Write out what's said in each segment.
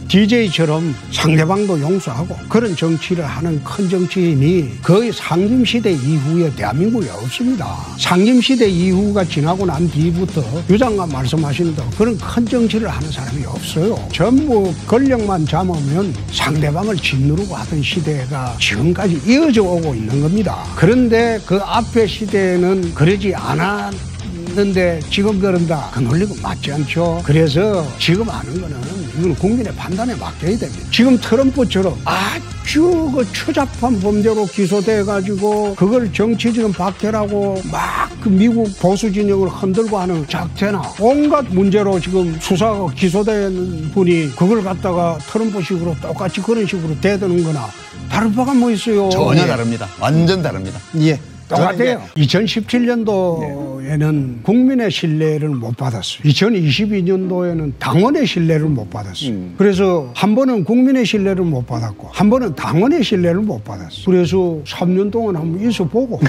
DJ처럼 상대방도 용서하고 그런 정치를 하는 큰 정치인이 거의 상임시대 이후에 대한민국에 없습니다. 상임시대 이후가 지나고 난 뒤부터 유 장관 말씀하시는 대로 그런 큰 정치를 하는 사람이 없어요. 전부 권력만 잡으면 상대방을 짓누르고 하던 시대가 지금까지 이어져 오고 있는 겁니다. 그런데 그 앞에 시대에는 그러지 않았는데 지금 그런다. 그 논리가 맞지 않죠. 그래서 지금 하는 거는 이건 국민의 판단에 맡겨야 됩니다. 지금 트럼프처럼 아주 그 추잡한 범죄로 기소돼가지고 그걸 정치적인 박해라고 막 그 미국 보수 진영을 흔들고 하는 작태나 온갖 문제로 지금 수사가 기소된 분이 그걸 갖다가 트럼프식으로 똑같이 그런 식으로 대드는 거나 다를 바가 뭐 있어요. 전혀 다릅니다. 완전 다릅니다. 예. 똑같아요. 2017년도에는 국민의 신뢰를 못 받았어요. 2022년도에는 당원의 신뢰를 못 받았어요. 그래서 한 번은 국민의 신뢰를 못 받았고 한 번은 당원의 신뢰를 못 받았어요. 그래서 3년 동안 한번 있어보고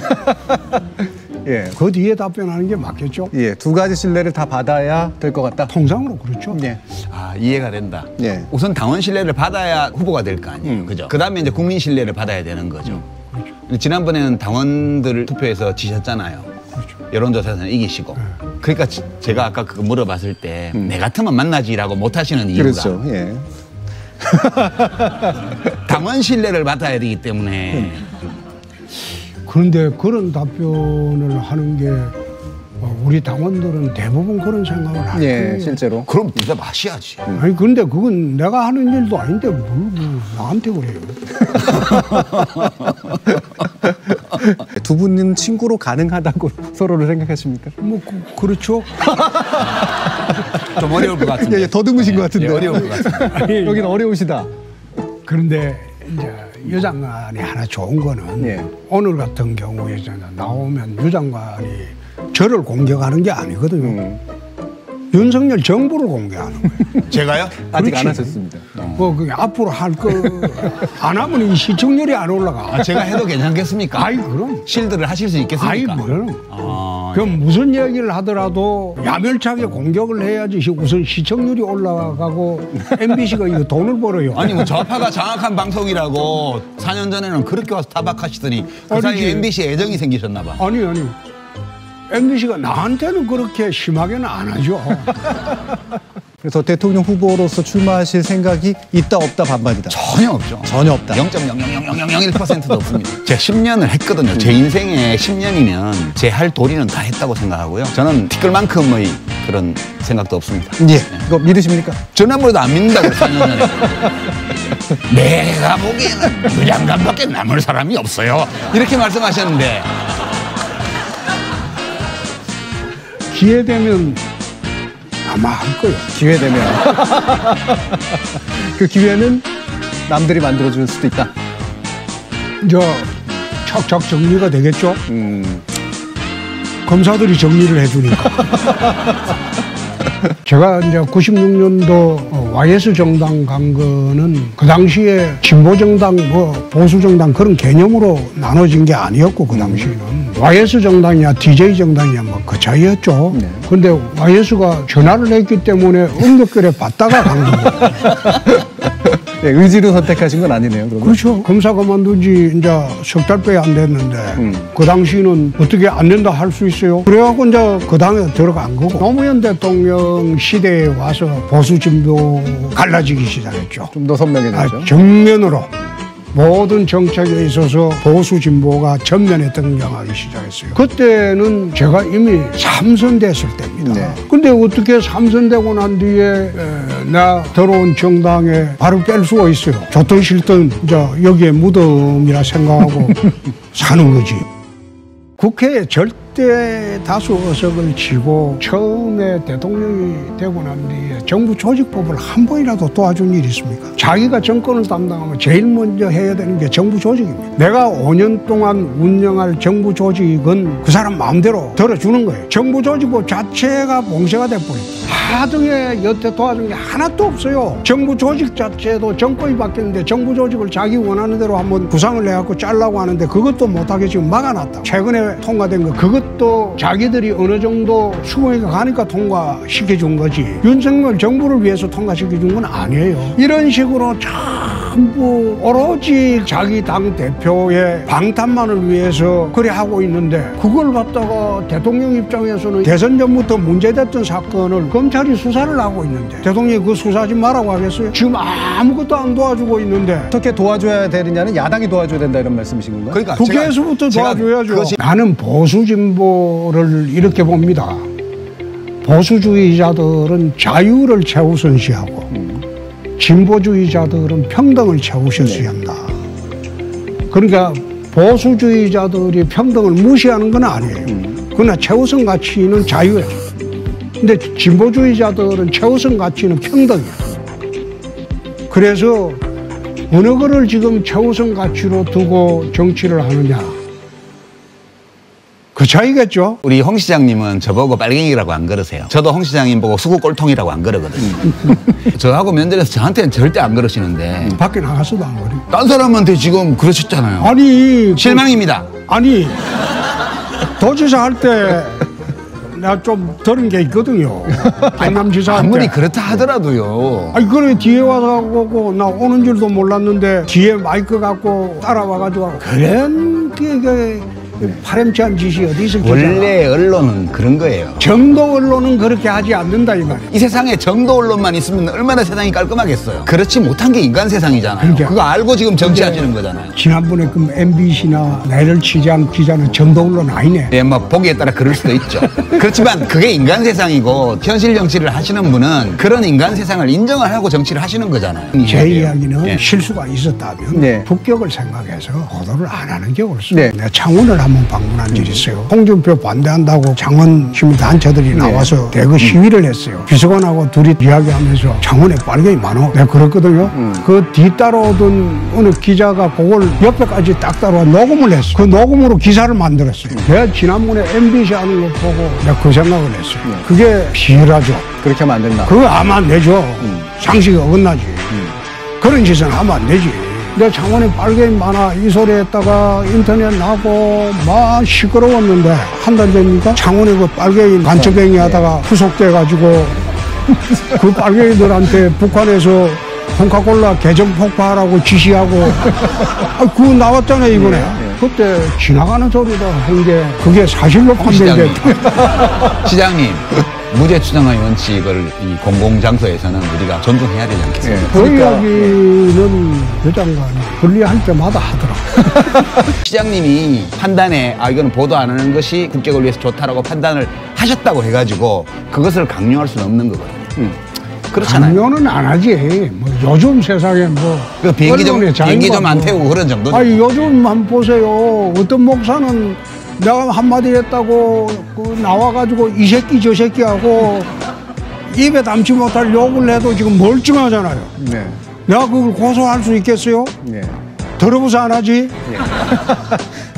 예. 그 뒤에 답변하는 게 맞겠죠. 예, 두 가지 신뢰를 다 받아야 될 것 같다. 통상으로 그렇죠. 예. 이해가 된다. 예. 우선 당원 신뢰를 받아야 후보가 될 거 아니에요. 그죠? 그다음에 이제 국민 신뢰를 받아야 되는 거죠. 그렇죠. 지난번에는 당원들을 투표해서 지셨잖아요. 그렇죠. 여론조사에서는 이기시고. 그러니까 제가 아까 그거 물어봤을 때 내 같으면 만나지라고 못 하시는 이유가 그렇죠. 예. 당원 신뢰를 받아야 되기 때문에 그런데 그런 답변을 하는 게 우리 당원들은 대부분 그런 생각을 하죠. 예, 실제로. 그럼 네가 마셔야지. 아니 근데 그건 내가 하는 일도 아닌데 뭘 나한테 그래요. 두 분은 친구로 가능하다고 서로를 생각하십니까? 뭐 그렇죠. 좀 어려울 것 같은데. 예, 더듬으신 것 같은데. 예, 어려울 것 같은데. 여기는 어려우시다. 그런데 이제 유 장관이 하나 좋은 거는 예. 오늘 같은 경우에 나오면 유 장관이 저를 공격하는 게 아니거든요. 윤석열 정부를 공개하는 거예요. 제가요? 아직 안 그렇지. 하셨습니다. 그게 앞으로 할 거 안 하면 이 시청률이 안 올라가. 제가 해도 괜찮겠습니까? 아이 그럼. 실드를 하실 수 아이 있겠습니까? 그럼. 아, 그럼 무슨 얘기를 하더라도 야멸차게 공격을 해야지 우선 시청률이 올라가고 MBC가 이거 돈을 벌어요. 아니 뭐 좌파가 장악한 방송이라고 4년 전에는 그렇게 와서 타박하시더니 그 사이에 아니지. MBC에 애정이 생기셨나 봐. 아니 MBC가 나한테는 그렇게 심하게는 안 하죠. 그래서 대통령 후보로서 출마하실 생각이 있다 없다 반반이다. 전혀 없죠. 전혀 없다. 0.00001%도 없습니다. 제가 10년을 했거든요. 제 인생에 10년이면 제 할 도리는 다 했다고 생각하고요. 저는 티끌만큼의 그런 생각도 없습니다. 예. 이거 믿으십니까? 전화번호도 안 믿는다고 4년 전에. 내가 보기에는 유장관밖에 남을 사람이 없어요. 이렇게 말씀하셨는데 기회 되면 아마 할 거예요. 기회 되면. 그 기회는 남들이 만들어줄 수도 있다. 이제 착착 정리가 되겠죠. 검사들이 정리를 해주니까. 제가 이제 96년도 YS 정당 간 거는 그 당시에 진보 정당, 보수 정당 그런 개념으로 나눠진 게 아니었고 그 당시에는 YS 정당이야 DJ 정당이야 뭐 그 차이였죠. 네. 근데 YS가 전화를 했기 때문에 응급결에 받다가 간 겁니다. 네, 의지로 선택하신 건 아니네요. 그러면. 그렇죠. 검사 그만둔 지 이제 석 달밖에 안 됐는데 그 당시는 어떻게 안 된다 할 수 있어요. 그래갖고 이제 그 당에 들어간 거고 노무현 대통령 시대에 와서 보수 진보 갈라지기 시작했죠. 좀 더 선명해졌죠. 정면으로 모든 정책에 있어서 보수 진보가 전면에 등장하기 시작했어요. 그때는 제가 이미 3선 됐을 때입니다. 네. 근데 어떻게 3선 되고 난 뒤에 나 들어온 정당에 발을 뺄 수가 있어요. 좋든 싫든 이제 여기에 무덤이라 생각하고 사는 거지. 국회에 절대 다수 의석을 쥐고 처음에 대통령이 되고 난 뒤에 정부 조직법을 한 번이라도 도와준 일이 있습니까? 자기가 정권을 담당하면 제일 먼저 해야 되는 게 정부 조직입니다. 내가 5년 동안 운영할 정부 조직은 그 사람 마음대로 들어주는 거예요. 정부 조직법 자체가 봉쇄가 돼버립니다. 하등에 여태 도와준 게 하나도 없어요. 정부 조직 자체도 정권이 바뀌었는데 정부 조직을 자기 원하는 대로 한번 구상을 해갖고 짜려고 하는데 그것도 못하게 지금 막아놨다. 최근에 통과된 거 그것 것도 자기들이 어느 정도 수긍이 가니까 통과시켜준 거지 윤석열 정부를 위해서 통과시켜준 건 아니에요. 이런 식으로 전부 오로지 자기 당 대표의 방탄만을 위해서 그래 하고 있는데 그걸 갖다가 대통령 입장에서는 대선 전부터 문제됐던 사건을 검찰이 수사를 하고 있는데 대통령이 그 수사하지 말라고 하겠어요? 지금 아무것도 안 도와주고 있는데 어떻게 도와줘야 되느냐는 야당이 도와줘야 된다 이런 말씀이신 건가요? 그러니까 국회에서부터 도와줘야죠. 나는 보수 진보를 이렇게 봅니다. 보수주의자들은 자유를 최우선시하고 진보주의자들은 평등을 최우선시한다. 그러니까 보수주의자들이 평등을 무시하는 건 아니에요. 그러나 최우선 가치는 자유예요. 근데 진보주의자들은 최우선 가치는 평등이에요. 그래서 어느 거를 지금 최우선 가치로 두고 정치를 하느냐. 그 차이겠죠. 우리 홍 시장님은 저보고 빨갱이라고 안 그러세요. 저도 홍 시장님 보고 수구 꼴통이라고 안 그러거든요. 저하고 면전에서 저한테는 절대 안 그러시는데 밖에 나가서도 안 그래요. 딴 사람한테 지금 그러셨잖아요. 아니 실망입니다. 아니 도지사 할 때 내가 좀 들은 게 있거든요. 경남지사 할 때. 아무리 그렇다 하더라도요. 아니 그래 뒤에 와서 오고 나 오는 줄도 몰랐는데 뒤에 마이크 갖고 따라와가지고 그런 게 파렴치한 짓이 어디 있었겠냐. 원래 언론은 그런 거예요. 정도 언론은 그렇게 하지 않는다 이 말이에요. 이 세상에 정도 언론만 있으면 얼마나 세상이 깔끔하겠어요. 그렇지 못한 게 인간 세상이잖아요. 그러니까. 그거 알고 지금 정치하시는 거잖아요. 지난번에 그 MBC나 나를 취재한 기자는 정도 언론 아니네. 예, 뭐 보기에 따라 그럴 수도 있죠. 그렇지만 그게 인간 세상이고 현실 정치를 하시는 분은 그런 인간 세상을 인정을 하고 정치를 하시는 거잖아요. 제 이야기는 실수가 있었다면 국격을 생각해서 보도를 안 하는 게 옳습니다. 내가 창원을 한번 방문한 적이 있어요. 홍준표 반대한다고 창원 시민단체들이 나와서 대거 시위를 했어요. 비서관하고 둘이 이야기하면서 창원에 빨갱이 많어. 내가 그랬거든요. 그 뒤따라오던 어느 기자가 그걸 옆에까지 딱 따라와 녹음을 했어. 그 녹음으로 기사를 만들었어요. 내가 지난번에 MBC 하는 거 보고 내가 그 생각을 했어요. 그게 비일하죠. 그렇게 하면 안 된다. 그거 하면 안 되죠. 상식이 어긋나지. 그런 짓은 하면 안 되지. 내 창원에 빨갱이 많아 이 소리 했다가 인터넷 나고 막 시끄러웠는데 한 달 전이니까 창원에 그 빨갱이 간첩행위 하다가 후속돼가지고 그 빨갱이들한테 북한에서 콩카콜라 개점 폭파하라고 지시하고 그거 나왔잖아요 이번에. 그때 지나가는 소리다 한 게 그게 사실로 판명돼. 시장님. 무죄 추정의 원칙을 이 공공장소에서는 우리가 존중해야 되지 않겠습니까? 그 이야기는 여장관이 분리할 때마다 하더라고요. 시장님이 판단에 이거는 보도 안 하는 것이 국격을 위해서 좋다라고 판단을 하셨다고 해가지고 그것을 강요할 수는 없는 거거든요. 그렇잖아요. 강요는 안 하지. 뭐 요즘 세상에 뭐 그 비행기 좀 안 태우고 그런 정도죠. 아니 요즘 한번 보세요. 어떤 목사는 내가 한마디 했다고 나와가지고 이 새끼 저 새끼하고 입에 담지 못할 욕을 해도 지금 멀쩡하잖아요. 네. 내가 그걸 고소할 수 있겠어요? 네. 들어보서 안 하지? 네.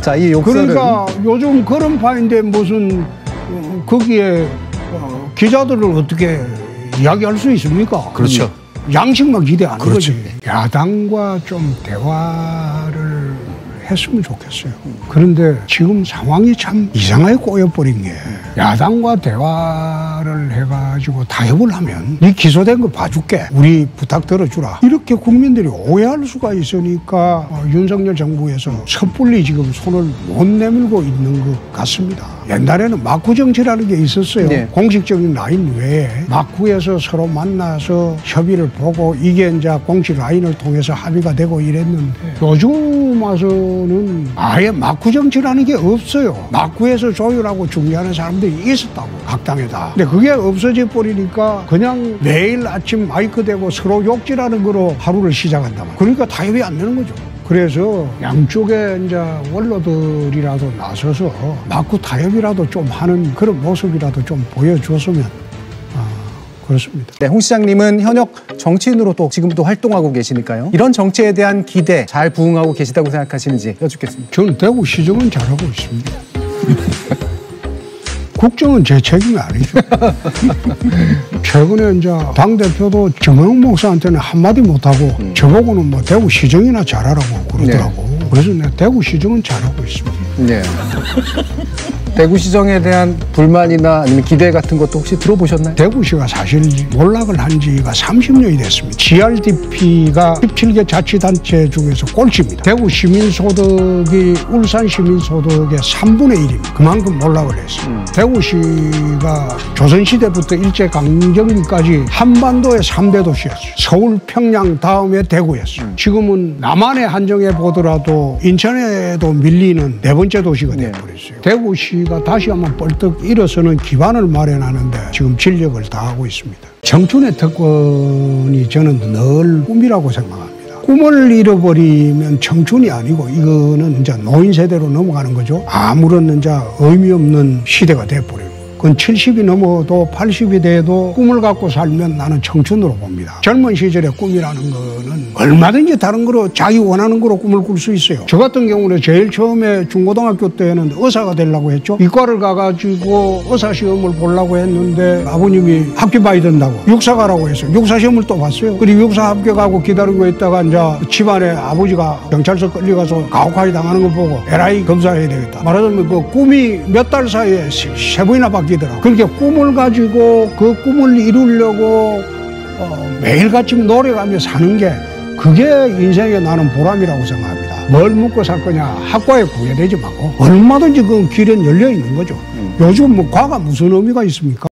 자, 이 욕설은 그러니까 요즘 그런 파인데 무슨 거기에 기자들을 어떻게 이야기할 수 있습니까? 그렇죠. 양식만 기대하는 그렇죠. 거지. 야당과 좀 대화를 했으면 좋겠어요. 그런데 지금 상황이 참 이상하게 꼬여버린 게 야당과 대화를 해가지고 타협을 하면 네 기소된 거 봐줄게. 우리 부탁 들어주라. 이렇게 국민들이 오해할 수가 있으니까 윤석열 정부에서 섣불리 지금 손을 못 내밀고 있는 것 같습니다. 옛날에는 막구 정치라는 게 있었어요. 네. 공식적인 라인 외에 막구에서 서로 만나서 협의를 보고 이게 이제 공식 라인을 통해서 합의가 되고 이랬는데 요즘 와서는 아예 막구 정치라는 게 없어요. 막구에서 조율하고 중재하는 사람들이 있었다고 각 당에다. 근데 그게 없어져 버리니까 그냥 매일 아침 마이크 대고 서로 욕질하는 거로 하루를 시작한다. 그러니까 타협이 안 되는 거죠. 그래서 양쪽에 이제 원로들이라도 나서서 막구 타협이라도 좀 하는 그런 모습이라도 좀 보여줬으면 그렇습니다. 네, 홍 시장님은 현역 정치인으로 또 지금도 활동하고 계시니까요. 이런 정치에 대한 기대 잘 부응하고 계시다고 생각하시는지 여쭙겠습니다. 저는 대구시정은 잘하고 있습니다. 국정은 제 책임이 아니죠. 최근에 이제 당대표도 정광훈 목사한테는 한마디 못하고 저보고는 뭐 대구시정이나 잘하라고 그러더라고. 네. 그래서 내가 대구시정은 잘하고 있습니다. 네. 대구시정에 대한 불만이나 아니면 기대 같은 것도 혹시 들어보셨나요? 대구시가 사실 몰락을 한 지가 30년이 됐습니다. GRDP가 17개 자치단체 중에서 꼴찌입니다. 대구 시민소득이 울산 시민소득의 3분의 1입니다. 그만큼 몰락을 했습니다. 대구시가 조선시대부터 일제강점기까지 한반도의 3대 도시였어요. 서울, 평양 다음에 대구였어요. 지금은 남한에 한정해 보더라도 인천에도 밀리는 네 번째 도시가 되어버렸어요. 대구시가 다시 한번 벌떡 일어서는 기반을 마련하는데 지금 진력을 다하고 있습니다. 청춘의 특권이 저는 늘 꿈이라고 생각합니다. 꿈을 잃어버리면 청춘이 아니고 이거는 이제 노인 세대로 넘어가는 거죠. 아무런 이제 의미 없는 시대가 돼버려요. 그건 70이 넘어도 80이 돼도 꿈을 갖고 살면 나는 청춘으로 봅니다. 젊은 시절의 꿈이라는 거는 얼마든지 다른 거로 자기 원하는 거로 꿈을 꿀 수 있어요. 저 같은 경우는 제일 처음에 중고등학교 때는 의사가 되려고 했죠. 이과를 가가지고 의사 시험을 보려고 했는데 아버님이 합격해야 된다고 육사 가라고 했어요. 육사 시험을 또 봤어요. 그리고 육사 합격하고 기다리고 있다가 이제 집안에 아버지가 경찰서 끌려가서 가혹하게 당하는 거 보고 에라이 검사해야 되겠다. 말하자면 그 꿈이 몇 달 사이에 세 번이나 바뀌더라고요. 그렇게 꿈을 가지고 그 꿈을 이루려고 매일같이 노력하며 사는 게 그게 인생의 나는 보람이라고 생각합니다. 뭘 묻고 살 거냐 학과에 구애되지 말고 얼마든지 그 길은 열려 있는 거죠. 요즘 뭐 과가 무슨 의미가 있습니까?